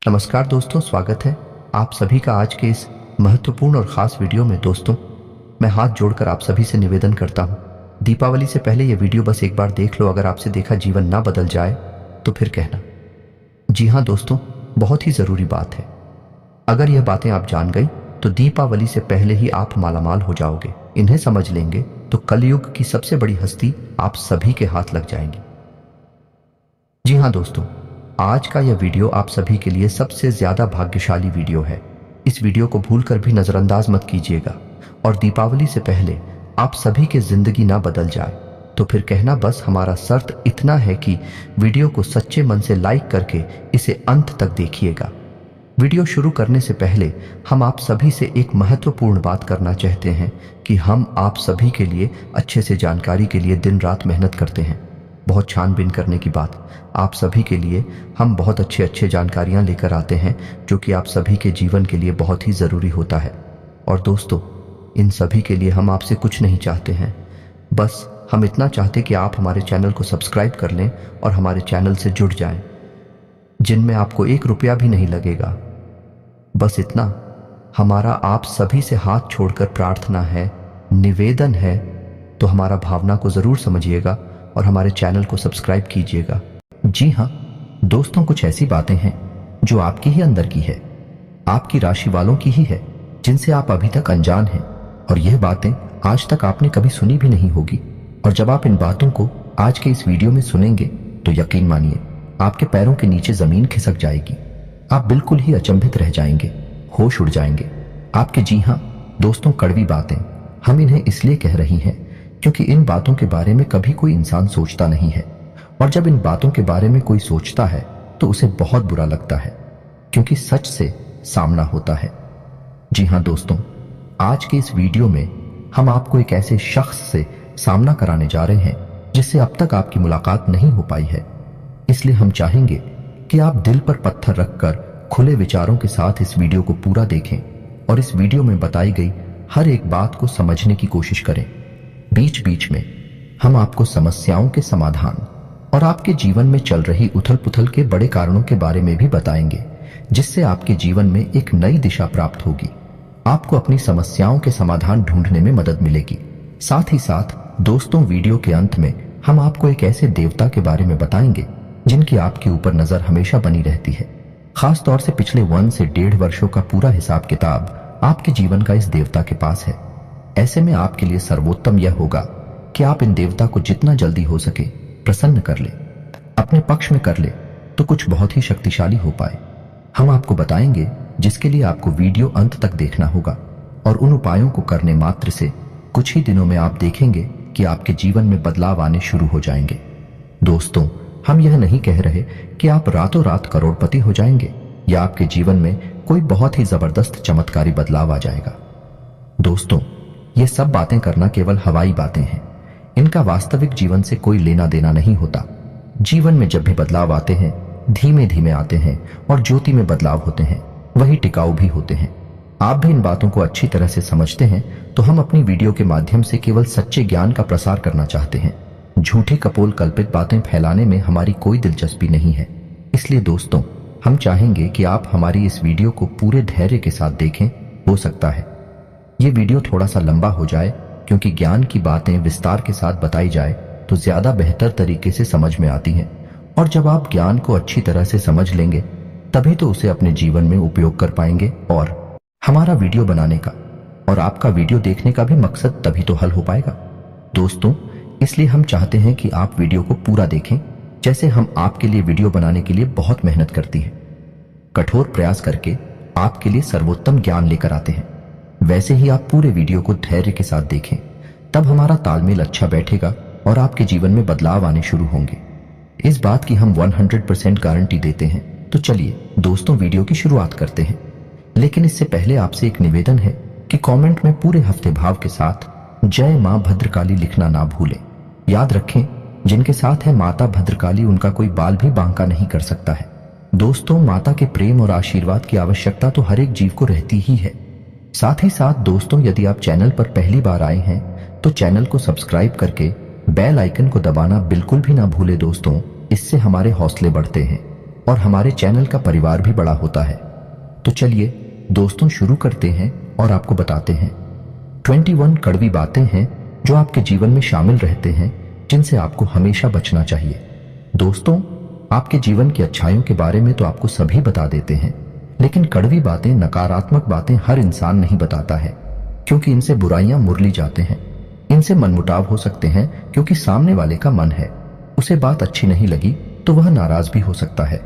नमस्कार दोस्तों, स्वागत है आप सभी का आज के इस महत्वपूर्ण और ख़ास वीडियो में। दोस्तों, मैं हाथ जोड़कर आप सभी से निवेदन करता हूँ, दीपावली से पहले ये वीडियो बस एक बार देख लो। अगर आपसे देखा जीवन ना बदल जाए तो फिर कहना। जी हाँ दोस्तों, बहुत ही ज़रूरी बात है। अगर यह बातें आप जान गई तो दीपावली से पहले ही आप मालामाल हो जाओगे। इन्हें समझ लेंगे तो कलयुग की सबसे बड़ी हस्ती आप सभी के हाथ लग जाएंगी। जी हाँ दोस्तों, आज का यह वीडियो आप सभी के लिए सबसे ज्यादा भाग्यशाली वीडियो है। इस वीडियो को भूलकर भी नजरअंदाज मत कीजिएगा। और दीपावली से पहले आप सभी की जिंदगी ना बदल जाए तो फिर कहना। बस हमारा शर्त इतना है कि वीडियो को सच्चे मन से लाइक करके इसे अंत तक देखिएगा। वीडियो शुरू करने से पहले हम आप सभी से एक महत्वपूर्ण बात करना चाहते हैं कि हम आप सभी के लिए अच्छे से जानकारी के लिए दिन रात मेहनत करते हैं। बहुत छानबीन करने की बात, आप सभी के लिए हम बहुत अच्छे जानकारियां लेकर आते हैं जो कि आप सभी के जीवन के लिए बहुत ही ज़रूरी होता है। और दोस्तों, इन सभी के लिए हम आपसे कुछ नहीं चाहते हैं, बस हम इतना चाहते कि आप हमारे चैनल को सब्सक्राइब कर लें और हमारे चैनल से जुड़ जाएं, जिनमें आपको 1 रुपया भी नहीं लगेगा। बस इतना हमारा आप सभी से हाथ छोड़कर प्रार्थना है, निवेदन है। तो हमारा भावना को ज़रूर समझिएगा और हमारे चैनल को सब्सक्राइब कीजिएगा। जी हाँ दोस्तों, कुछ ऐसी बातें हैं जो आपकी ही अंदर की है, आपकी राशि वालों की ही है, जिनसे आप अभी तक अनजान हैं। और यह बातें आज तक आपने कभी सुनी भी नहीं होगी। और जब आप इन बातों को आज के इस वीडियो में सुनेंगे तो यकीन मानिए आपके पैरों के नीचे जमीन खिसक जाएगी। आप बिल्कुल ही अचंभित रह जाएंगे, होश उड़ जाएंगे आपके। जी हाँ दोस्तों, कड़वी बातें हम इन्हें इसलिए कह रही हैं क्योंकि इन बातों के बारे में कभी कोई इंसान सोचता नहीं है। और जब इन बातों के बारे में कोई सोचता है तो उसे बहुत बुरा लगता है, क्योंकि सच से सामना होता है। जी हाँ दोस्तों, आज के इस वीडियो में हम आपको एक ऐसे शख्स से सामना कराने जा रहे हैं जिससे अब तक आपकी मुलाकात नहीं हो पाई है। इसलिए हम चाहेंगे कि आप दिल पर पत्थर रखकर खुले विचारों के साथ इस वीडियो को पूरा देखें और इस वीडियो में बताई गई हर एक बात को समझने की कोशिश करें। बीच बीच में हम आपको समस्याओं के समाधान और आपके जीवन में चल रही उथल पुथल के बड़े कारणों के बारे में भी बताएंगे, जिससे आपके जीवन में एक नई दिशा प्राप्त होगी। आपको अपनी समस्याओं के समाधान ढूंढने में मदद मिलेगी। साथ ही साथ दोस्तों, वीडियो के अंत में हम आपको एक ऐसे देवता के बारे में बताएंगे जिनकी आपके ऊपर नजर हमेशा बनी रहती है। खास तौर से पिछले 1 से 1.5 वर्षों का पूरा हिसाब किताब आपके जीवन का इस देवता के पास है। ऐसे में आपके लिए सर्वोत्तम यह होगा कि आप इन देवता को जितना जल्दी हो सके प्रसन्न कर ले, अपने पक्ष में कर ले, तो कुछ बहुत ही शक्तिशाली हो पाए। हम आपको बताएंगे जिसके लिए आपको वीडियो अंत तक देखना होगा। और उन उपायों को करने मात्र से कुछ ही दिनों में आप देखेंगे कि आपके जीवन में बदलाव आने शुरू हो जाएंगे। दोस्तों, हम यह नहीं कह रहे कि आप रातों रात करोड़पति हो जाएंगे या आपके जीवन में कोई बहुत ही जबरदस्त चमत्कारी बदलाव आ जाएगा। दोस्तों, ये सब बातें करना केवल हवाई बातें हैं। इनका वास्तविक जीवन से कोई लेना देना नहीं होता। जीवन में जब भी बदलाव आते हैं, धीमे धीमे आते हैं और ज्योति में बदलाव होते हैं, वही टिकाऊ भी होते हैं। आप भी इन बातों को अच्छी तरह से समझते हैं, तो हम अपनी वीडियो के माध्यम से केवल सच्चे ज्ञान का प्रसार करना चाहते हैं। झूठी कपोल कल्पित बातें फैलाने में हमारी कोई दिलचस्पी नहीं है। इसलिए दोस्तों, हम चाहेंगे कि आप हमारी इस वीडियो को पूरे धैर्य के साथ देखें। हो सकता है ये वीडियो थोड़ा सा लंबा हो जाए, क्योंकि ज्ञान की बातें विस्तार के साथ बताई जाए तो ज्यादा बेहतर तरीके से समझ में आती हैं। और जब आप ज्ञान को अच्छी तरह से समझ लेंगे तभी तो उसे अपने जीवन में उपयोग कर पाएंगे। और हमारा वीडियो बनाने का और आपका वीडियो देखने का भी मकसद तभी तो हल हो पाएगा। दोस्तों, इसलिए हम चाहते हैं कि आप वीडियो को पूरा देखें, जैसे हम आपके लिए वीडियो बनाने के लिए बहुत मेहनत करती हैं, कठोर प्रयास करके आपके लिए सर्वोत्तम ज्ञान लेकर आते हैं। वैसे ही आप पूरे वीडियो को धैर्य के साथ देखें, तब हमारा तालमेल अच्छा बैठेगा और आपके जीवन में बदलाव आने शुरू होंगे। इस बात की हम 100% गारंटी देते हैं। तो चलिए दोस्तों, वीडियो की शुरुआत करते हैं। लेकिन इससे पहले आपसे एक निवेदन है कि कमेंट में पूरे हफ्ते भाव के साथ जय मां भद्रकाली लिखना ना भूलें। याद रखें, जिनके साथ है माता भद्रकाली, उनका कोई बाल भी बांका नहीं कर सकता है। दोस्तों, माता के प्रेम और आशीर्वाद की आवश्यकता तो हर एक जीव को रहती ही है। साथ ही साथ दोस्तों, यदि आप चैनल पर पहली बार आए हैं तो चैनल को सब्सक्राइब करके बेल आइकन को दबाना बिल्कुल भी ना भूले दोस्तों, इससे हमारे हौसले बढ़ते हैं। और हमारे चैनल का परिवार भी बड़ा होता है। तो चलिए दोस्तों शुरू करते हैं और आपको बताते हैं 21 कड़वी बातें हैं जो आपके जीवन में शामिल रहते हैं, जिनसे आपको हमेशा बचना चाहिए। दोस्तों, आपके जीवन की अच्छाइयों के बारे में तो आपको सभी बता देते हैं, लेकिन कड़वी बातें, नकारात्मक बातें हर इंसान नहीं बताता है, क्योंकि इनसे बुराइयां मुरली जाते हैं। इनसे मनमुटाव हो सकते हैं, क्योंकि सामने वाले का मन है, उसे बात अच्छी नहीं लगी तो वह नाराज भी हो सकता है।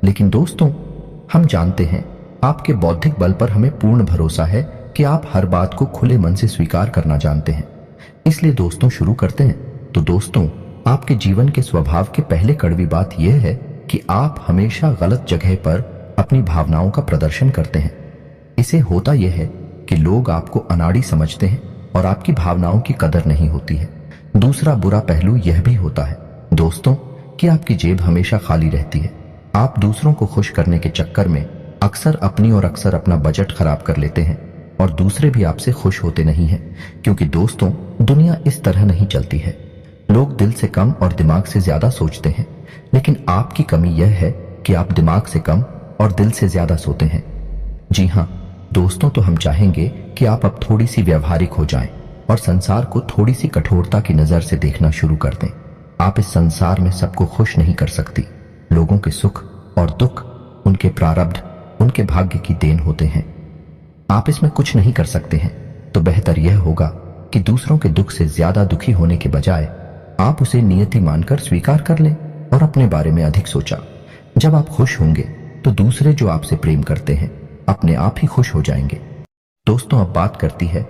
लेकिन दोस्तों, हम जानते हैं आपके बौद्धिक बल पर हमें पूर्ण भरोसा है कि आप हर बात को खुले मन से स्वीकार करना जानते हैं। इसलिए दोस्तों शुरू करते हैं। तो दोस्तों, आपके जीवन के स्वभाव की पहले कड़वी बात यह है कि आप हमेशा गलत जगह पर अपनी भावनाओं का प्रदर्शन करते हैं। इसे होता यह है कि लोग आपको अनाड़ी समझते हैं और आपकी भावनाओं की कदर नहीं होती है। दूसरा बुरा पहलू यह भी होता है दोस्तों कि आपकी जेब हमेशा खाली रहती है। आप दूसरों को खुश करने के चक्कर में अक्सर अपनी और अक्सर अपना बजट खराब कर लेते हैं और दूसरे भी आपसे खुश होते नहीं हैं, क्योंकि दोस्तों दुनिया इस तरह नहीं चलती है। लोग दिल से कम और दिमाग से ज्यादा सोचते हैं, लेकिन आपकी कमी यह है कि आप दिमाग से कम और दिल से ज्यादा सोते हैं। जी हाँ दोस्तों, तो हम चाहेंगे कि आप अब थोड़ी सी व्यवहारिक हो जाएं और संसार को थोड़ी सी कठोरता की नजर से देखना शुरू कर दें। आप इस संसार में सबको खुश नहीं कर सकती। लोगों के सुख और दुख उनके प्रारब्ध, उनके भाग्य की देन होते हैं। आप इसमें कुछ नहीं कर सकते हैं। तो बेहतर यह होगा कि दूसरों के दुख से ज्यादा दुखी होने के बजाय आप उसे नियति मानकर स्वीकार कर लें और अपने बारे में अधिक सोचा। जब आप खुश होंगे तो दूसरे जो आपसे प्रेम करते हैं अपने आप ही खुश हो जाएंगे। दोस्तों, अब बात करती है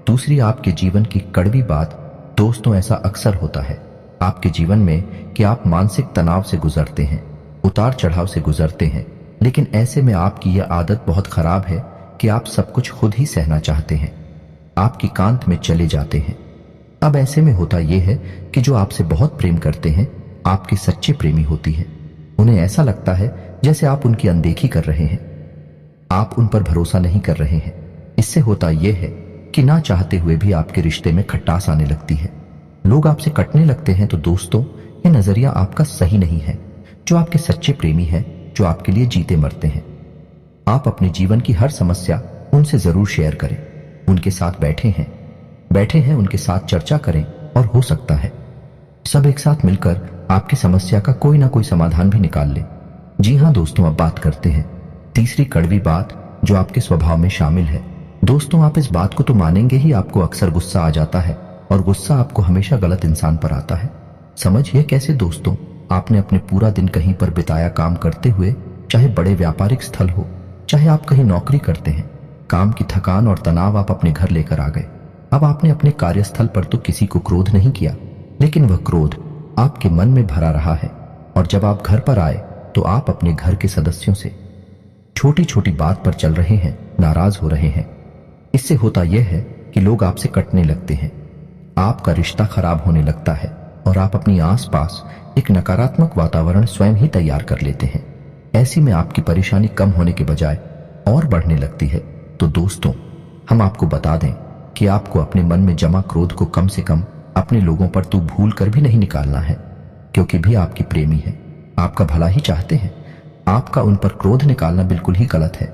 दूसरी आपके जीवन की कड़वी बात। दोस्तों, ऐसा अक्सर होता है आपके जीवन में कि आप मानसिक तनाव से गुजरते हैं, उतार चढ़ाव से गुजरते हैं, लेकिन ऐसे में आपकी यह आदत बहुत खराब है कि आप सब कुछ खुद ही सहना चाहते हैं। आपकी कांत में चले जाते हैं। अब ऐसे में होता यह है कि जो आपसे बहुत प्रेम करते हैं आपके सच्चे प्रेमी होती हैं। उन्हें ऐसा लगता है जैसे आप उनकी अनदेखी कर रहे हैं, आप उन पर भरोसा नहीं कर रहे हैं। इससे होता यह है कि ना चाहते हुए भी आपके रिश्ते में खटास आने लगती है। लोग आपसे कटने लगते हैं। तो दोस्तों, यह नजरिया आपका सही नहीं है। जो आपके सच्चे प्रेमी हैं, जो आपके लिए जीते मरते हैं, आप अपने जीवन की हर समस्या उनसे जरूर शेयर करें। उनके साथ बैठे हैं उनके साथ चर्चा करें और हो सकता है सब एक साथ मिलकर आपकी समस्या का कोई ना कोई समाधान भी निकाल ले। जी हाँ दोस्तों, अब बात करते हैं तीसरी कड़वी बात जो आपके स्वभाव में शामिल है। दोस्तों, आप इस बात को तो मानेंगे ही, आपको अक्सर गुस्सा आ जाता है और गुस्सा आपको हमेशा गलत इंसान पर आता है। समझिए कैसे दोस्तों, आपने अपने पूरा दिन कहीं पर बिताया काम करते हुए, चाहे बड़े व्यापारिक स्थल हो, चाहे आप कहीं नौकरी करते हैं। काम की थकान और तनाव आप अपने घर लेकर आ गए। अब आपने अपने कार्यस्थल पर तो किसी को क्रोध नहीं किया, लेकिन वह क्रोध आपके मन में भरा रहा है। और जब आप घर पर आए तो आप अपने घर के सदस्यों से छोटी छोटी बात पर चल रहे हैं, नाराज हो रहे हैं। इससे होता यह है कि लोग आपसे कटने लगते हैं, आपका रिश्ता खराब होने लगता है और आप अपनी आसपास एक नकारात्मक वातावरण स्वयं ही तैयार कर लेते हैं। ऐसी में आपकी परेशानी कम होने के बजाय और बढ़ने लगती है। तो दोस्तों, हम आपको बता दें कि आपको अपने मन में जमा क्रोध को कम से कम अपने लोगों पर तो भूल कर भी नहीं निकालना है, क्योंकि भी आपकी प्रेमी है, आपका भला ही चाहते हैं। आपका उन पर क्रोध निकालना बिल्कुल ही गलत है।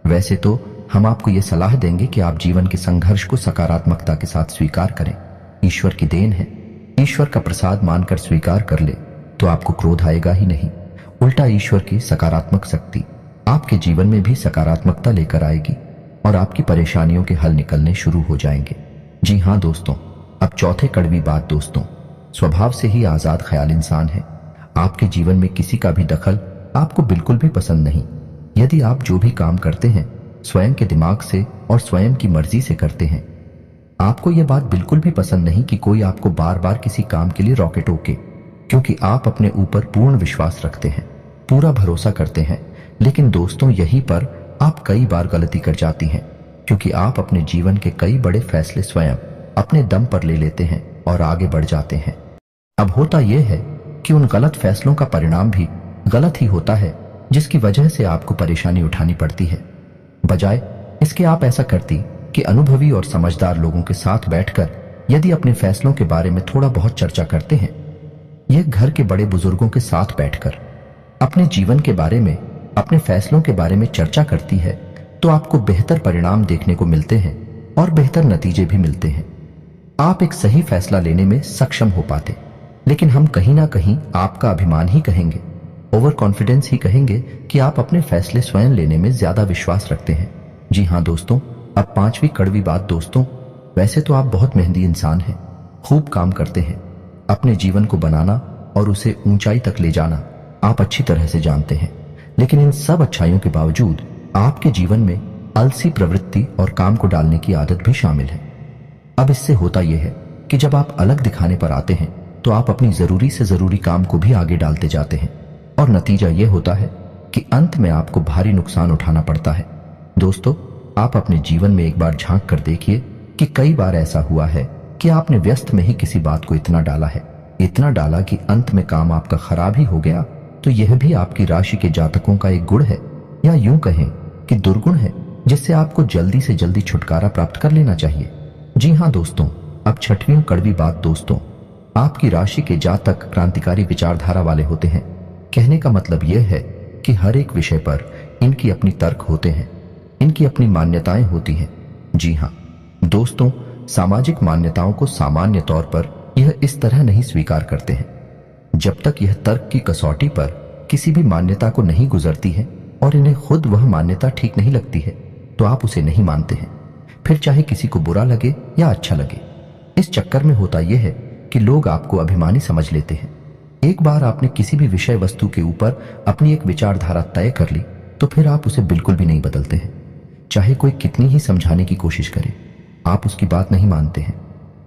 वैसे तो हम आपको यह सलाह देंगे कि आप जीवन के संघर्ष को सकारात्मकता के साथ स्वीकार करें। ईश्वर की देन है, ईश्वर का प्रसाद मानकर स्वीकार कर ले तो आपको क्रोध आएगा ही नहीं। उल्टा ईश्वर की सकारात्मक शक्ति आपके जीवन में भी सकारात्मकता लेकर आएगी और आपकी परेशानियों के हल निकलने शुरू हो जाएंगे। जी हाँ दोस्तों, अब चौथे कड़वी बात। दोस्तों, स्वभाव से ही आजाद ख्याल इंसान है। आपके जीवन में किसी का भी दखल आपको बिल्कुल भी पसंद नहीं। यदि आप जो भी काम करते हैं स्वयं के दिमाग से और स्वयं की मर्जी से करते हैं, आपको यह बात बिल्कुल भी पसंद नहीं कि कोई आपको बार बार किसी काम के लिए रोके टोके, क्योंकि आप अपने ऊपर पूर्ण विश्वास रखते हैं, पूरा भरोसा करते हैं। लेकिन दोस्तों, यहीं पर आप कई बार गलती कर जाती हैं, क्योंकि आप अपने जीवन के कई बड़े फैसले स्वयं अपने दम पर ले लेते हैं और आगे बढ़ जाते हैं। अब होता यह है कि उन गलत फैसलों का परिणाम भी गलत ही होता है, जिसकी वजह से आपको परेशानी उठानी पड़ती है। बजाय इसके आप ऐसा करती कि अनुभवी और समझदार लोगों के साथ बैठकर यदि अपने फैसलों के बारे में थोड़ा बहुत चर्चा करते हैं, यह घर के बड़े बुजुर्गों के साथ बैठकर, अपने जीवन के बारे में, अपने फैसलों के बारे में चर्चा करती है तो आपको बेहतर परिणाम देखने को मिलते हैं और बेहतर नतीजे भी मिलते हैं। आप एक सही फैसला लेने में सक्षम हो पाते, लेकिन हम कहीं ना कहीं आपका अभिमान ही कहेंगे, ओवर कॉन्फिडेंस ही कहेंगे कि आप अपने फैसले स्वयं लेने में ज्यादा विश्वास रखते हैं। जी हाँ दोस्तों, अब पांचवी कड़वी बात दोस्तों, वैसे तो आप बहुत मेहनती इंसान हैं, खूब काम करते हैं, अपने जीवन को बनाना और उसे ऊंचाई तक ले जाना आप अच्छी तरह से जानते हैं, लेकिन इन सब अच्छाइयों के बावजूद आपके जीवन में आलसी प्रवृत्ति और काम को डालने की आदत भी शामिल है। अब इससे होता यह है कि जब आप अलग दिखाने पर आते हैं तो आप अपनी जरूरी से जरूरी काम को भी आगे डालते जाते हैं और नतीजा यह होता है कि अंत में आपको भारी नुकसान उठाना पड़ता है। दोस्तों, आप अपने जीवन में एक बार झांक कर देखिए कि कई बार ऐसा हुआ है कि आपने व्यस्त में ही किसी बात को इतना डाला है, इतना डाला कि अंत में काम आपका खराब ही हो गया। तो यह भी आपकी राशि के जातकों का एक गुण है, या यूं कहें कि दुर्गुण है, जिससे आपको जल्दी से जल्दी छुटकारा प्राप्त कर लेना चाहिए। जी हाँ दोस्तों, अब छठवीं कड़वी बात दोस्तों, आपकी राशि के जातक क्रांतिकारी विचारधारा वाले होते हैं। कहने का मतलब यह है कि हर एक विषय पर इनकी अपनी तर्क होते हैं, इनकी अपनी मान्यताएं होती हैं। जी हाँ दोस्तों, सामाजिक मान्यताओं को सामान्य तौर पर यह इस तरह नहीं स्वीकार करते हैं। जब तक यह तर्क की कसौटी पर किसी भी मान्यता को नहीं गुजरती है और इन्हें खुद वह मान्यता ठीक नहीं लगती है तो आप उसे नहीं मानते हैं, फिर चाहे किसी को बुरा लगे या अच्छा लगे। इस चक्कर में होता यह है कि लोग आपको अभिमानी समझ लेते हैं। एक बार आपने किसी भी विषय वस्तु के ऊपर अपनी एक विचारधारा तय कर ली तो फिर आप उसे बिल्कुल भी नहीं बदलते हैं। चाहे कोई कितनी ही समझाने की कोशिश करे, आप उसकी बात नहीं मानते हैं।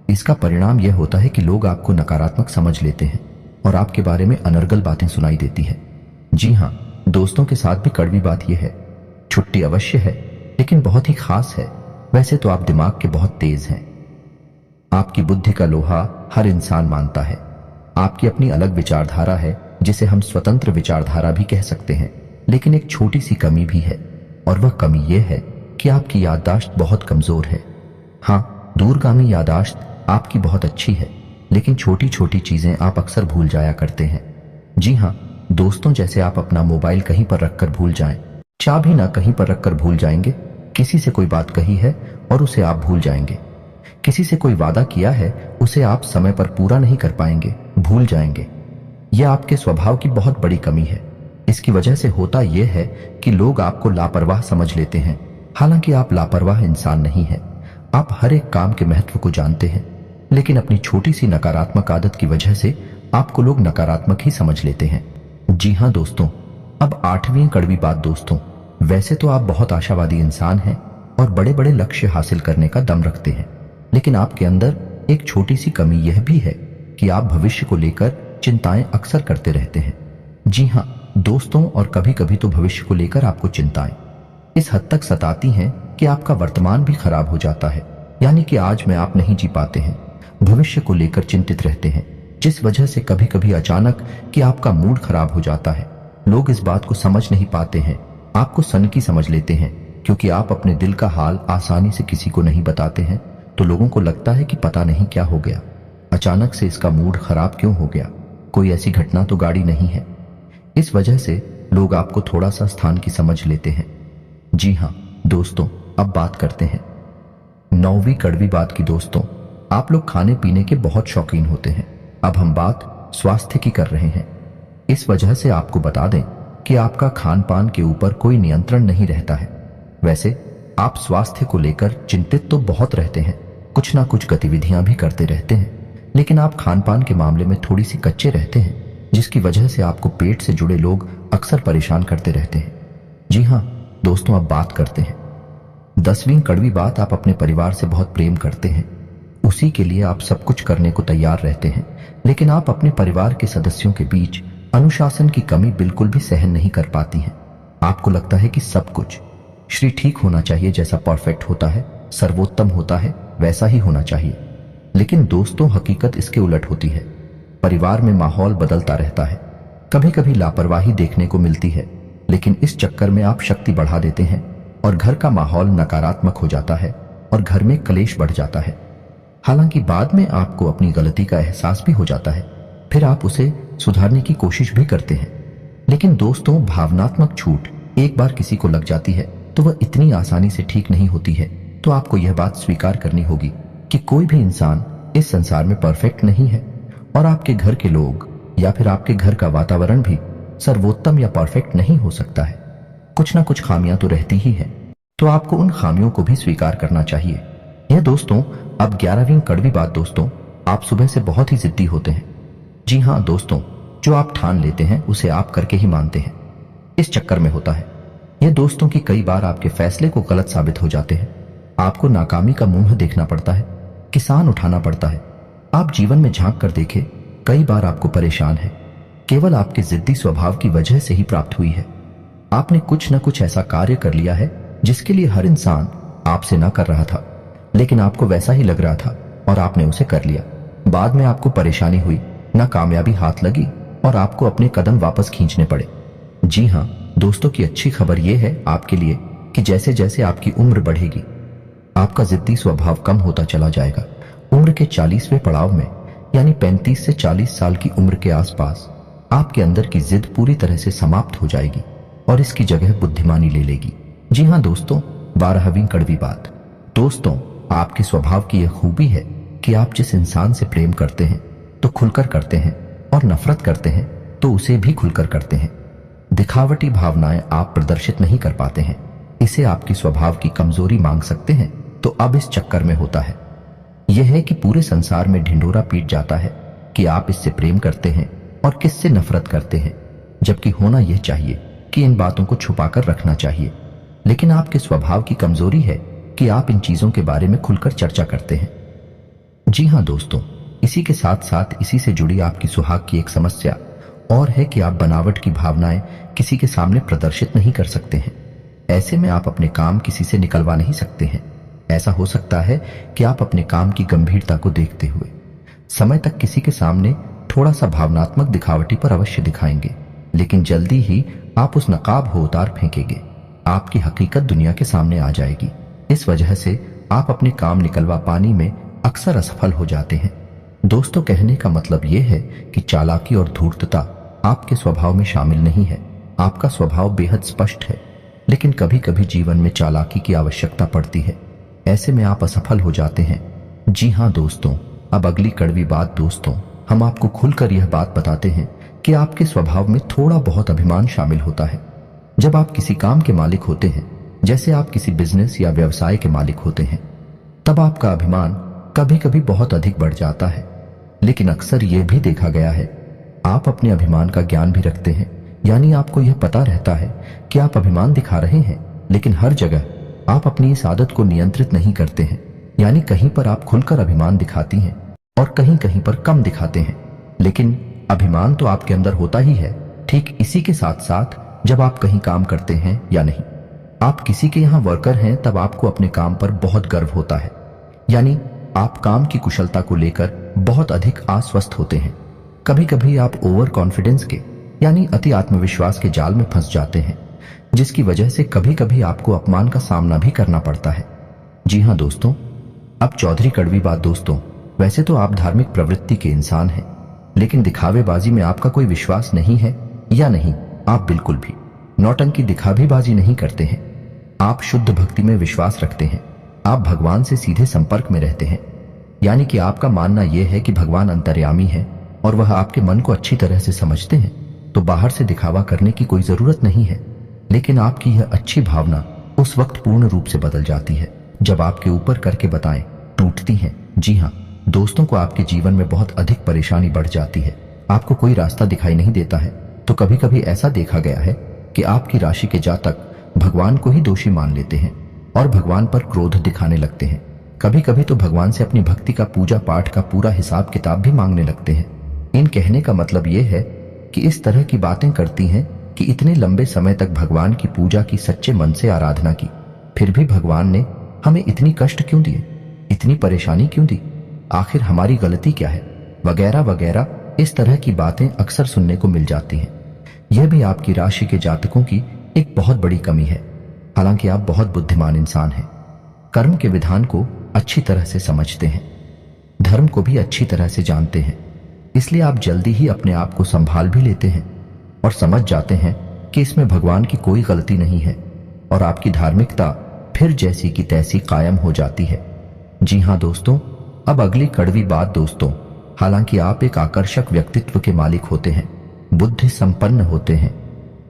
इसका परिणाम यह होता है कि लोग आपको नकारात्मक समझ लेते हैं और आपके बारे में अनर्गल बातें सुनाई देती है। जी हाँ दोस्तों, के साथ भी कड़वी बात यह है, छुट्टी अवश्य है लेकिन बहुत ही खास है। वैसे तो आप दिमाग के बहुत तेज हैं, आपकी बुद्धि का लोहा हर इंसान मानता है। आपकी अपनी अलग विचारधारा है जिसे हम स्वतंत्र विचारधारा भी कह सकते हैं, लेकिन एक छोटी सी कमी भी है और वह कमी यह है कि आपकी याददाश्त बहुत कमजोर है। हाँ, दूरगामी याददाश्त आपकी बहुत अच्छी है, लेकिन छोटी छोटी चीजें आप अक्सर भूल जाया करते हैं। जी हाँ दोस्तों, जैसे आप अपना मोबाइल कहीं पर रखकर भूल जाएं, चाबी ना कहीं पर रखकर भूल जाएंगे, किसी से कोई बात कही है और उसे आप भूल जाएंगे, किसी से कोई वादा किया है उसे आप समय पर पूरा नहीं कर पाएंगे, भूल जाएंगे। यह आपके स्वभाव की बहुत बड़ी कमी है। इसकी वजह से होता यह है कि लोग आपको लापरवाह समझ लेते हैं, हालांकि आप लापरवाह इंसान नहीं हैं। आप हर एक काम के महत्व को जानते हैं, लेकिन अपनी छोटी सी नकारात्मक आदत की वजह से आपको लोग नकारात्मक ही समझ लेते हैं। जी हाँ दोस्तों, अब आठवीं कड़वी बात दोस्तों, वैसे तो आप बहुत आशावादी इंसान हैं और बड़े बड़े लक्ष्य हासिल करने का दम रखते हैं, लेकिन आपके अंदर एक छोटी सी कमी यह भी है कि आप भविष्य को लेकर चिंताएं अक्सर करते रहते हैं। जी हाँ दोस्तों, और कभी कभी तो भविष्य को लेकर आपको चिंताएं इस हद तक सताती हैं कि आपका वर्तमान भी खराब हो जाता है, यानी कि आज में आप नहीं जी पाते हैं, भविष्य को लेकर चिंतित रहते हैं, जिस वजह से कभी कभी अचानक कि आपका मूड खराब हो जाता है। लोग इस बात को समझ नहीं पाते हैं, आपको सनकी समझ लेते हैं, क्योंकि आप अपने दिल का हाल आसानी से किसी को नहीं बताते हैं, तो लोगों को लगता है कि पता नहीं क्या हो गया, अचानक से इसका मूड खराब क्यों हो गया, कोई ऐसी घटना तो गाड़ी नहीं है। इस वजह से लोग आपको थोड़ा सा स्थान की समझ लेते हैं। जी हाँ दोस्तों, अब बात करते हैं नौवीं कड़वी बात की। दोस्तों, आप लोग खाने पीने के बहुत शौकीन होते हैं। अब हम बात स्वास्थ्य की कर रहे हैं। इस वजह से आपको बता दें कि आपका खान पान के ऊपर कोई नियंत्रण नहीं रहता है। वैसे आप स्वास्थ्य को लेकर चिंतित तो बहुत रहते हैं, कुछ ना कुछ गतिविधियां भी करते रहते हैं, लेकिन आप खान पान के मामले में थोड़ी सी कच्चे रहते हैं, जिसकी वजह से आपको पेट से जुड़े लोग अक्सर परेशान करते रहते हैं। जी हाँ दोस्तों, अब बात करते हैं 10वीं कड़वी बात। आप अपने परिवार से बहुत प्रेम करते हैं, उसी के लिए आप सब कुछ करने को तैयार रहते हैं, लेकिन आप अपने परिवार के सदस्यों के बीच अनुशासन की कमी बिल्कुल भी सहन नहीं कर पाती हैं। आपको लगता है कि सब कुछ श्री ठीक होना चाहिए, जैसा परफेक्ट होता है, सर्वोत्तम होता है, वैसा ही होना चाहिए। लेकिन दोस्तों, हकीकत इसके उलट होती है। परिवार में माहौल बदलता रहता है, कभी कभी लापरवाही देखने को मिलती है, लेकिन इस चक्कर में आप शक्ति बढ़ा देते हैं और घर का माहौल नकारात्मक हो जाता है और घर में कलेश बढ़ जाता है। हालांकि बाद में आपको अपनी गलती का एहसास भी हो जाता है, फिर आप उसे सुधारने की कोशिश भी करते हैं, लेकिन दोस्तों, भावनात्मक छूट एक बार किसी को लग जाती है तो वह इतनी आसानी से ठीक नहीं होती है। तो आपको यह बात स्वीकार करनी होगी कि कोई भी इंसान इस संसार में परफेक्ट नहीं है, और आपके घर के लोग या फिर आपके घर का वातावरण भी सर्वोत्तम या परफेक्ट नहीं हो सकता है। कुछ ना कुछ खामियां तो रहती ही है, तो आपको उन खामियों को भी स्वीकार करना चाहिए। यह दोस्तों अब 11वीं कड़वी बात। दोस्तों, आप सुबह से बहुत ही जिद्दी होते हैं। जी हाँ दोस्तों, जो आप ठान लेते हैं उसे आप करके ही मानते हैं। इस चक्कर में होता है यह दोस्तों कि कई बार आपके फैसले को गलत साबित हो जाते हैं। आपको नाकामी का मुंह देखना पड़ता है, किसान उठाना पड़ता है। आप जीवन में झांक कर देखें, कई बार आपको परेशान है केवल आपके जिद्दी स्वभाव की वजह से ही प्राप्त हुई है। आपने कुछ न कुछ ऐसा कार्य कर लिया है जिसके लिए हर इंसान आपसे ना कर रहा था, लेकिन आपको वैसा ही लग रहा था और आपने उसे कर लिया। बाद में आपको परेशानी हुई, ना कामयाबी हाथ लगी और आपको अपने कदम वापस खींचने पड़े। जी हाँ दोस्तों, की अच्छी खबर यह है आपके लिए कि जैसे जैसे आपकी उम्र बढ़ेगी, आपका जिद्दी स्वभाव कम होता चला जाएगा। उम्र के 40वें पड़ाव में, यानी 35 से 40 साल की उम्र के आसपास, आपके अंदर की जिद पूरी तरह से समाप्त हो जाएगी और इसकी जगह बुद्धिमानी ले लेगी। जी हाँ दोस्तों, 12वीं कड़वी बात। दोस्तों, आपके स्वभाव की यह खूबी है कि आप जिस इंसान से प्रेम करते हैं तो खुलकर करते हैं, और नफरत करते हैं तो उसे भी खुलकर करते हैं। दिखावटी भावनाएं आप प्रदर्शित नहीं कर पाते हैं। इसे आपकी स्वभाव की कमजोरी मांग सकते हैं। तो अब इस चक्कर में होता है यह है कि पूरे संसार में ढिंढोरा पीट जाता है कि आप इससे प्रेम करते हैं और किससे नफरत करते हैं, जबकि होना यह चाहिए कि इन बातों को छुपाकर रखना चाहिए। लेकिन आपके स्वभाव की कमजोरी है कि आप इन चीजों के बारे में खुलकर चर्चा करते हैं। जी हाँ दोस्तों, इसी के साथ साथ इसी से जुड़ी आपकी सुहाग की एक समस्या और है कि आप बनावट की भावनाएं किसी के सामने प्रदर्शित नहीं कर सकते हैं। ऐसे में आप अपने काम किसी से निकलवा नहीं सकते हैं। ऐसा हो सकता है कि आप अपने काम की गंभीरता को देखते हुए समय तक किसी के सामने थोड़ा सा भावनात्मक दिखावटी पर अवश्य दिखाएंगे, लेकिन जल्दी ही आप उस नकाब हो उतार फेंकेंगे। आपकी हकीकत दुनिया के सामने आ जाएगी। इस वजह से आप अपने काम निकलवा पाने में अक्सर असफल हो जाते हैं। दोस्तों, कहने का मतलब यह है कि चालाकी और धूर्तता आपके स्वभाव में शामिल नहीं है। आपका स्वभाव बेहद स्पष्ट है, लेकिन कभी कभी जीवन में चालाकी की आवश्यकता पड़ती है। ऐसे में आप असफल हो जाते हैं। जी हाँ दोस्तों, अब अगली कड़वी बात। दोस्तों, हम आपको खुलकर यह बात बताते हैं कि आपके स्वभाव में थोड़ा बहुत अभिमान शामिल होता है। जब आप किसी काम के मालिक होते हैं, जैसे आप किसी बिजनेस या व्यवसाय के मालिक होते हैं, तब आपका अभिमान कभी कभी बहुत अधिक बढ़ जाता है। लेकिन अक्सर यह भी देखा गया है आप अपने अभिमान का ज्ञान भी रखते हैं, यानी आपको यह पता रहता है कि आप अभिमान दिखा रहे हैं, लेकिन हर जगह आप अपनी इस आदत को नियंत्रित नहीं करते हैं। यानी कहीं पर आप खुलकर अभिमान दिखाती हैं और कहीं कहीं पर कम दिखाते हैं, लेकिन अभिमान तो आपके अंदर होता ही है। ठीक इसी के साथ साथ जब आप कहीं काम करते हैं या नहीं, आप किसी के यहाँ वर्कर हैं, तब आपको अपने काम पर बहुत गर्व होता है। यानी आप काम की कुशलता को लेकर बहुत अधिक आश्वस्त होते हैं। कभी कभी आप ओवर कॉन्फिडेंस के यानी अति आत्मविश्वास के जाल में फंस जाते हैं, जिसकी वजह से कभी कभी आपको अपमान का सामना भी करना पड़ता है। जी हाँ दोस्तों, अब चौधरी कड़वी बात। दोस्तों, वैसे तो आप धार्मिक प्रवृत्ति के इंसान हैं, लेकिन दिखावेबाजी में आपका कोई विश्वास नहीं है या नहीं। आप बिल्कुल भी नौटंकी दिखावेबाजी नहीं करते हैं। आप शुद्ध भक्ति में विश्वास रखते हैं। आप भगवान से सीधे संपर्क में रहते हैं, यानी कि आपका मानना यह है कि भगवान अंतर्यामी है और वह आपके मन को अच्छी तरह से समझते हैं, तो बाहर से दिखावा करने की कोई जरूरत नहीं है। लेकिन आपकी यह अच्छी भावना उस वक्त पूर्ण रूप से बदल जाती है जब आपके ऊपर करके बताएं टूटती हैं। जी हाँ दोस्तों, को आपके जीवन में बहुत अधिक परेशानी बढ़ जाती है। आपको कोई रास्ता दिखाई नहीं देता है, तो कभी कभी ऐसा देखा गया है कि आपकी राशि के जातक भगवान को ही दोषी मान लेते हैं और भगवान पर क्रोध दिखाने लगते हैं। कभी कभी तो भगवान से अपनी भक्ति का, पूजा पाठ का पूरा हिसाब किताब भी मांगने लगते हैं। इन कहने का मतलब यह है कि इस तरह की बातें करती हैं कि इतने लंबे समय तक भगवान की पूजा की, सच्चे मन से आराधना की, फिर भी भगवान ने हमें इतनी कष्ट क्यों दिए, इतनी परेशानी क्यों दी, आखिर हमारी गलती क्या है, वगैरह वगैरह। इस तरह की बातें अक्सर सुनने को मिल जाती हैं। यह भी आपकी राशि के जातकों की एक बहुत बड़ी कमी है। हालांकि आप बहुत बुद्धिमान इंसान हैं, कर्म के विधान को अच्छी तरह से समझते हैं, धर्म को भी अच्छी तरह से जानते हैं, इसलिए आप जल्दी ही अपने आप को संभाल भी लेते हैं। और समझ जाते हैं कि इसमें भगवान की कोई गलती नहीं है और आपकी धार्मिकता फिर जैसी की तैसी कायम हो जाती है। जी हाँ दोस्तों, अब अगली कड़वी बात दोस्तों, हालांकि आप एक आकर्षक व्यक्तित्व के मालिक होते हैं, बुद्धि संपन्न होते हैं,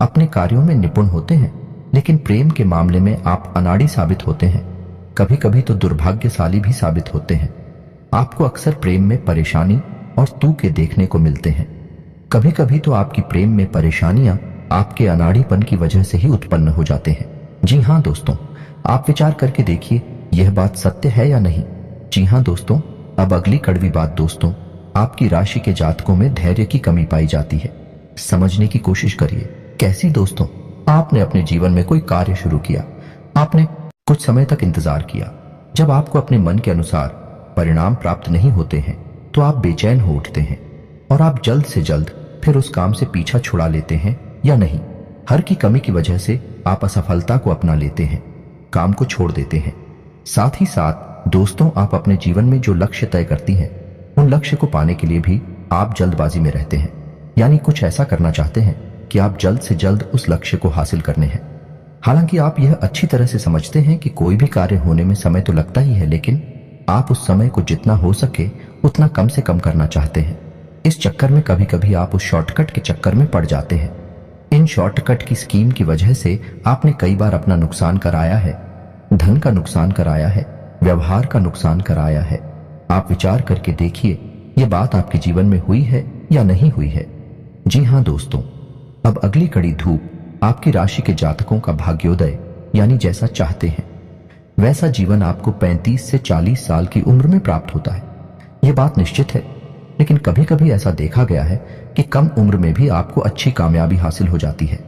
अपने कार्यों में निपुण होते हैं, लेकिन प्रेम के मामले में आप अनाड़ी साबित होते हैं, कभी कभी तो दुर्भाग्यशाली भी साबित होते हैं। आपको अक्सर प्रेम में परेशानी और तूके देखने को मिलते हैं। कभी कभी तो आपकी प्रेम में परेशानियां आपके अनाड़ीपन की वजह से ही उत्पन्न हो जाते हैं। जी हाँ दोस्तों, आप विचार करके देखिए यह बात सत्य है या नहीं। जी हाँ दोस्तों, अब अगली कड़वी बात दोस्तों, आपकी राशि के जातकों में धैर्य की कमी पाई जाती है। समझने की कोशिश करिए। कैसी दोस्तों? आपने अपने जीवन में कोई कार्य शुरू किया, आपने कुछ समय तक इंतजार किया, जब आपको अपने मन के अनुसार परिणाम प्राप्त नहीं होते हैं तो आप बेचैन हो उठते हैं और आप जल्द से जल्द फिर उस काम से पीछा छुड़ा लेते हैं या नहीं। हर की कमी की वजह से आप असफलता को अपना लेते हैं, काम को छोड़ देते हैं। साथ ही साथ दोस्तों, आप अपने जीवन में जो लक्ष्य तय करती हैं उन लक्ष्य को पाने के लिए भी आप जल्दबाजी में रहते हैं, यानी कुछ ऐसा करना चाहते हैं कि आप जल्द से जल्द उस लक्ष्य को हासिल करने हैं। हालांकि आप यह अच्छी तरह से समझते हैं कि कोई भी कार्य होने में समय तो लगता ही है, लेकिन आप उस समय को जितना हो सके उतना कम से कम करना चाहते हैं। इस चक्कर में कभी कभी आप उस शॉर्टकट के चक्कर में पड़ जाते हैं। इन शॉर्टकट की स्कीम की वजह से आपने कई बार अपना नुकसान कराया है, धन का नुकसान कराया है, व्यवहार का नुकसान कराया है। आप विचार करके देखिए ये बात आपके जीवन में हुई है या नहीं हुई है। जी हाँ दोस्तों, अब अगली कड़ी धूप आपकी राशि के जातकों का भाग्योदय, यानी जैसा चाहते हैं वैसा जीवन आपको 35 से 40 साल की उम्र में प्राप्त होता है। यह बात निश्चित है, लेकिन कभी कभी ऐसा देखा गया है कि कम उम्र में भी आपको अच्छी कामयाबी हासिल हो जाती है,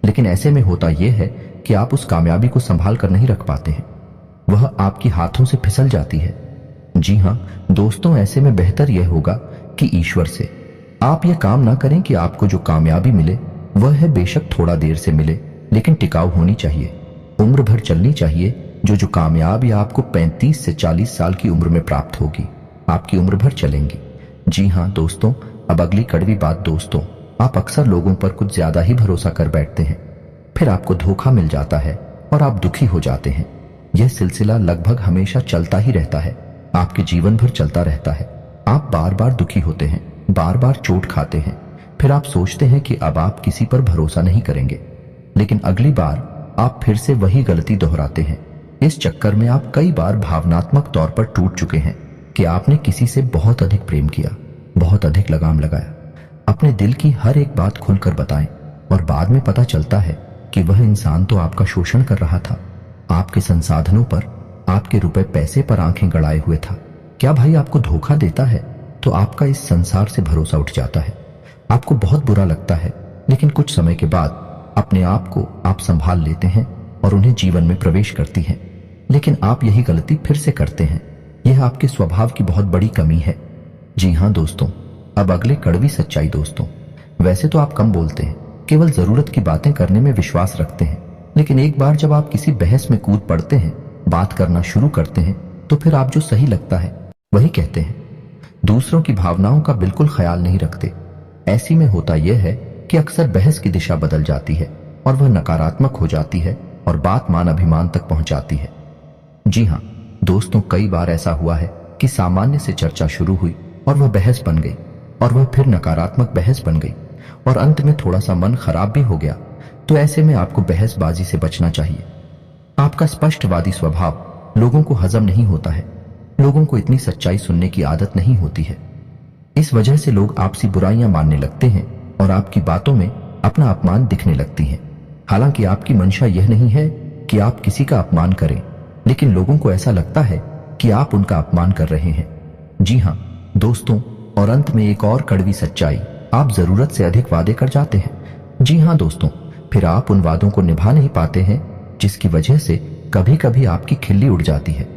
लेकिन ऐसे में होता यह है कि आप उस कामयाबी को संभाल कर नहीं रख पाते हैं, वह आपकी हाथों से फिसल जाती है। जी हाँ दोस्तों, ऐसे में बेहतर यह होगा कि ईश्वर से आप यह काम ना करें कि आपको जो कामयाबी मिले वह है बेशक थोड़ा देर से मिले, लेकिन टिकाऊ होनी चाहिए, उम्र भर चलनी चाहिए। जो कामयाबी आपको 35 से 40 साल की उम्र में प्राप्त होगी, आपकी उम्र भर चलेंगी। जी हाँ दोस्तों, अब अगली कड़वी बात दोस्तों, आप अक्सर लोगों पर कुछ ज्यादा ही भरोसा कर बैठते हैं, फिर आपको धोखा मिल जाता है और आप दुखी हो जाते हैं। यह सिलसिला लगभग हमेशा चलता ही रहता है, आपके जीवन भर चलता रहता है। आप बार बार दुखी होते हैं, बार बार चोट खाते हैं, फिर आप सोचते हैं कि अब आप किसी पर भरोसा नहीं करेंगे, लेकिन अगली बार आप फिर से वही गलती दोहराते हैं। इस चक्कर में आप कई बार भावनात्मक तौर पर टूट चुके हैं कि आपने किसी से बहुत अधिक प्रेम किया, बहुत अधिक लगाम लगाया, अपने दिल की हर एक बात खुलकर बताएं, और बाद में पता चलता है कि वह इंसान तो आपका शोषण कर रहा था, आपके संसाधनों पर, आपके रुपए पैसे पर आंखें गड़ाए हुए था। क्या भाई आपको धोखा देता है तो आपका इस संसार से भरोसा उठ जाता है, आपको बहुत बुरा लगता है, लेकिन कुछ समय के बाद अपने आप को आप संभाल लेते हैं और उन्हें जीवन में प्रवेश करती हैं। लेकिन आप यही गलती फिर से करते हैं। यह आपके स्वभाव की बहुत बड़ी कमी है। जी हाँ दोस्तों, अब अगले कड़वी सच्चाई दोस्तों, वैसे तो आप कम बोलते हैं, केवल जरूरत की बातें करने में विश्वास रखते हैं, लेकिन एक बार जब आप किसी बहस में कूद पड़ते हैं, बात करना शुरू करते हैं, तो फिर आप जो सही लगता है वही कहते हैं। दूसरों की भावनाओं का बिल्कुल ख्याल नहीं रखते। ऐसी में होता यह है कि अक्सर बहस की दिशा बदल जाती है और वह नकारात्मक हो जाती है और बात मान अभिमान तक पहुंच जाती है। जी हाँ दोस्तों, कई बार ऐसा हुआ है कि सामान्य से चर्चा शुरू हुई और वह बहस बन गई, और वह फिर नकारात्मक बहस बन गई, और अंत में थोड़ा सा मन खराब भी हो गया। तो ऐसे में आपको बहसबाजी से बचना चाहिए। आपका स्पष्टवादी स्वभाव लोगों को हजम नहीं होता है, लोगों को इतनी सच्चाई सुनने की आदत नहीं होती है। इस वजह से लोग आपसी बुराइयां मानने लगते हैं और आपकी बातों में अपना अपमान दिखने लगती है। हालांकि आपकी मंशा यह नहीं है कि आप किसी का अपमान करें, लेकिन लोगों को ऐसा लगता है कि आप उनका अपमान कर रहे हैं। जी हाँ दोस्तों, और अंत में एक और कड़वी सच्चाई, आप जरूरत से अधिक वादे कर जाते हैं। जी हाँ दोस्तों, फिर आप उन वादों को निभा नहीं पाते हैं, जिसकी वजह से कभी कभी आपकी खिल्ली उड़ जाती है।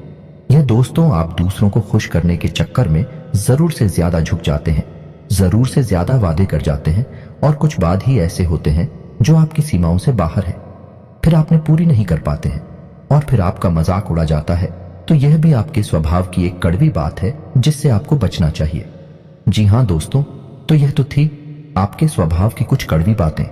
यह दोस्तों, आप दूसरों को खुश करने के चक्कर में जरूर से ज्यादा झुक जाते हैं, जरूर से ज्यादा वादे कर जाते हैं, और कुछ बाद ही ऐसे होते हैं जो आपकी सीमाओं से बाहर है, फिर आपने पूरी नहीं कर पाते हैं और फिर आपका मजाक उड़ा जाता है। तो यह भी आपके स्वभाव की एक कड़वी बात है जिससे आपको बचना चाहिए। जी हाँ दोस्तों, तो यह तो थी आपके स्वभाव की कुछ कड़वी बातें।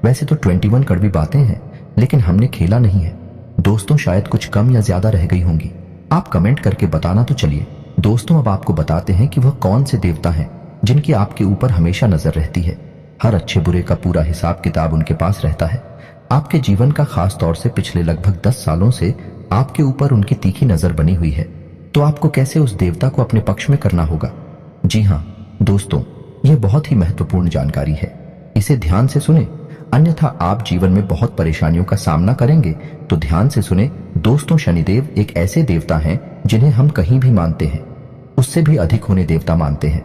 वैसे तो 21 कड़वी बातें हैं, लेकिन हमने खेला नहीं है दोस्तों, शायद कुछ कम या ज्यादा रह गई होंगी। आप कमेंट करके बताना तो चलिए। दोस्तों अब आपको बताते हैं कि वह कौन से देवता हैं जिनकी आपके ऊपर हमेशा नजर रहती है। हर अच्छे बुरे का पूरा हिसाब किताब उनके पास रहता है। आपके जीवन का, खास तौर से पिछले लगभग 10 सालों से आपके ऊपर उनकी तीखी नजर बनी हुई है। तो आपको कैसे उस देवता को अपने पक्ष में करना होगा? जी हाँ दोस्तों, यह बहुत ही महत्वपूर्ण जानकारी है, इसे ध्यान से सुने, अन्यथा आप जीवन में बहुत परेशानियों का सामना करेंगे। तो ध्यान से सुने दोस्तों, शनिदेव एक ऐसे देवता हैं जिन्हें हम कहीं भी मानते हैं उससे भी अधिक होने देवता मानते हैं।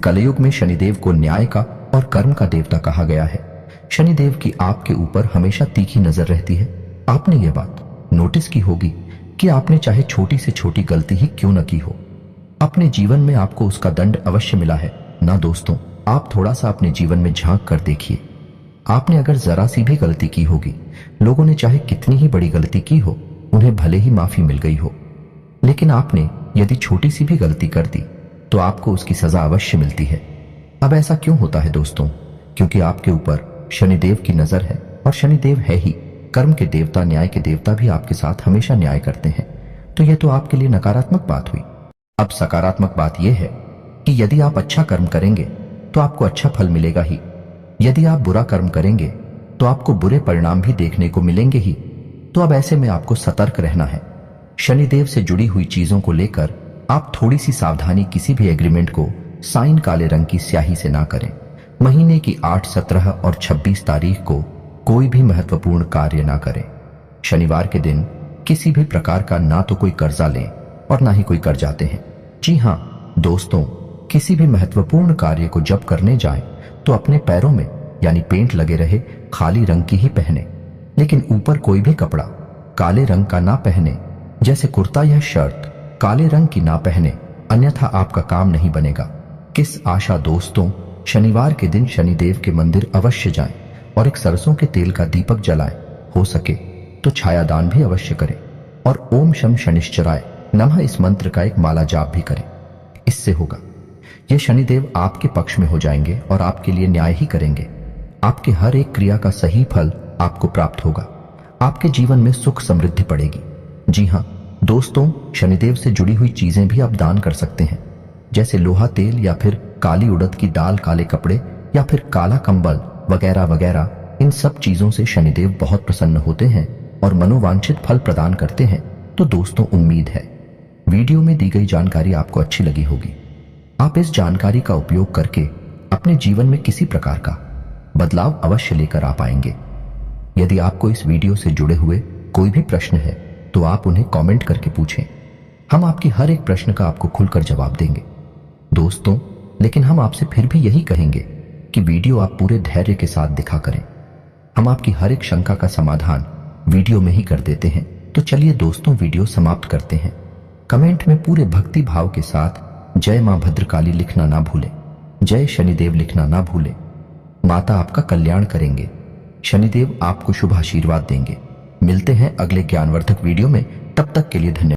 कलयुग में शनिदेव को न्याय का और कर्म का देवता कहा गया है। शनिदेव की आपके ऊपर हमेशा तीखी नजर रहती है। आपने यह बात नोटिस की होगी कि आपने चाहे छोटी से छोटी गलती ही क्यों न की हो, अपने जीवन में आपको उसका दंड अवश्य मिला है ना दोस्तों? आप थोड़ा सा अपने जीवन में झांक कर देखिए। आपने अगर जरा सी भी गलती की होगी, लोगों ने चाहे कितनी ही बड़ी गलती की हो, उन्हें भले ही माफी मिल गई हो, लेकिन आपने यदि छोटी सी भी गलती कर दी तो आपको उसकी सजा अवश्य मिलती है। अब ऐसा क्यों होता है दोस्तों? क्योंकि आपके ऊपर शनिदेव की नजर है, और शनिदेव है ही कर्म के देवता, न्याय के देवता भी आपके साथ हमेशा न्याय करते हैं। तो यह तो आपके लिए नकारात्मक बात हुई। अब सकारात्मक बात यह है कि यदि आप अच्छा कर्म करेंगे तो आपको अच्छा फल मिलेगा ही, यदि आप बुरा कर्म करेंगे तो आपको बुरे परिणाम भी देखने को मिलेंगे ही। तो अब ऐसे में आपको सतर्क रहना है। शनिदेव से जुड़ी हुई चीजों को लेकर आप थोड़ी सी सावधानी, किसी भी एग्रीमेंट को साइन काले रंग की स्याही से ना करें। महीने की 8, 17 और 26 तारीख को कोई भी महत्वपूर्ण कार्य ना करें। शनिवार के दिन किसी भी प्रकार का ना तो कोई कर्जा लें और ना ही कोई कर्जाते हैं। जी हाँ दोस्तों, किसी भी महत्वपूर्ण कार्य को जब करने जाएं तो अपने पैरों में यानी पेंट लगे रहे खाली रंग की ही पहने, लेकिन ऊपर कोई भी कपड़ा काले रंग का ना पहने, जैसे कुर्ता या शर्ट काले रंग की ना पहने, अन्यथा आपका काम नहीं बनेगा। किस आशा दोस्तों, शनिवार के दिन शनिदेव के मंदिर अवश्य जाएं और एक सरसों के तेल का दीपक जलाएं। हो सके तो छायादान भी अवश्य करें और ओम शम शनिश्चराय नमः इस मंत्र का एक माला जाप भी करें। इससे होगा ये शनिदेव आपके पक्ष में हो जाएंगे और आपके लिए न्याय ही करेंगे। आपके हर एक क्रिया का सही फल आपको प्राप्त होगा। आपके जीवन में सुख समृद्धि पड़ेगी। जी हाँ दोस्तों, शनिदेव से जुड़ी हुई चीजें भी आप दान कर सकते हैं, जैसे लोहा तेल या फिर काली उड़द की दाल, काले कपड़े या फिर काला कंबल वगैरह वगैरह। इन सब चीजों से शनिदेव बहुत प्रसन्न होते हैं और मनोवांछित फल प्रदान करते हैं। तो दोस्तों, उम्मीद है वीडियो में दी गई जानकारी आपको अच्छी लगी होगी। आप इस जानकारी का उपयोग करके अपने जीवन में किसी प्रकार का बदलाव अवश्य लेकर आ पाएंगे। यदि आपको इस वीडियो से जुड़े हुए कोई भी प्रश्न है तो आप उन्हें कमेंट करके पूछें। हम आपकी हर एक प्रश्न का आपको खुलकर जवाब देंगे दोस्तों। लेकिन हम आपसे फिर भी यही कहेंगे कि वीडियो आप पूरे धैर्य के साथ दिखा करें। हम आपकी हर एक शंका का समाधान वीडियो में ही कर देते हैं। तो चलिए दोस्तों, वीडियो समाप्त करते हैं। कमेंट में पूरे भक्ति भाव के साथ जय मां भद्रकाली लिखना ना भूलें, जय शनिदेव लिखना ना भूलें। माता आपका कल्याण करेंगे, शनिदेव आपको शुभ आशीर्वाद देंगे। मिलते हैं अगले ज्ञानवर्धक वीडियो में, तब तक के लिए धन्यवाद।